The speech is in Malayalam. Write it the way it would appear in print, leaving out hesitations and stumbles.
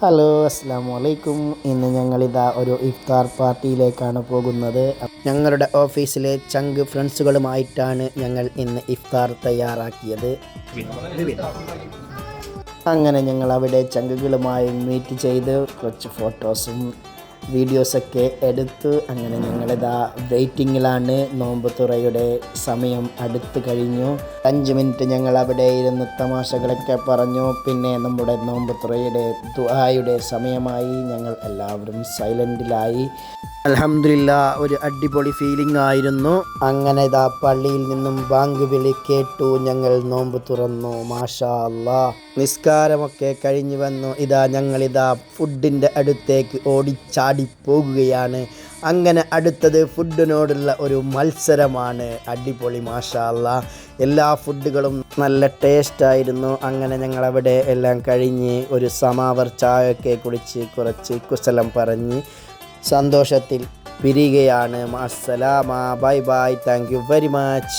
ഹലോ അസ്സാമു അലൈക്കും. ഇന്ന് ഞങ്ങളിതാ ഒരു ഇഫ്താർ പാർട്ടിയിലേക്കാണ് പോകുന്നത്. ഞങ്ങളുടെ ഓഫീസിലെ ചങ്ക് ഫ്രണ്ട്സുകളുമായിട്ടാണ് ഞങ്ങൾ ഇന്ന് ഇഫ്താർ തയ്യാറാക്കിയത്. അങ്ങനെ ഞങ്ങൾ അവിടെ ചങ്കുകളുമായി മീറ്റ് ചെയ്ത് കുറച്ച് ഫോട്ടോസും വീഡിയോസൊക്കെ എടുത്തു. അങ്ങനെ ഞങ്ങളിതാ വെയിറ്റിങ്ങിലാണ്. നോമ്പ് തുറയുടെ സമയം അടുത്ത് കഴിഞ്ഞു. 5 മിനിറ്റ് ഞങ്ങൾ അവിടെ ഇരുന്ന് തമാശകളൊക്കെ പറഞ്ഞു. പിന്നെ നമ്മുടെ നോമ്പ് തുറയുടെ ദുആയുടെ സമയമായി. ഞങ്ങൾ എല്ലാവരും സൈലൻറ്റിലായി. അൽഹംദുലില്ലാ, ഒരു അടിപൊളി ഫീലിംഗ് ആയിരുന്നു. അങ്ങനെ ഇതാ പള്ളിയിൽ നിന്നും ബാങ്ക് വിളി കേട്ടു. ഞങ്ങൾ നോമ്പ് തുറന്നു. മാഷാ അല്ലാ. നിസ്കാരമൊക്കെ കഴിഞ്ഞു വന്നു. ഞങ്ങളിതാ ഫുഡിൻ്റെ അടുത്തേക്ക് ഓടിച്ചാടി പോകുകയാണ്. അങ്ങനെ അടുത്തത് ഫുഡിനോടുള്ള ഒരു മത്സരമാണ്. അടിപൊളി, മാഷാ അല്ലാ. എല്ലാ ഫുഡുകളും നല്ല ടേസ്റ്റായിരുന്നു. അങ്ങനെ ഞങ്ങളവിടെ എല്ലാം കഴിഞ്ഞ് ഒരു സമാവർ ചായയൊക്കെ കുടിച്ച് കുറച്ച് കുശലം പറഞ്ഞ് സന്തോഷത്തിൽ പിരിയുകയാണ്. അസ്സലാമ, bye bye, thank you very much.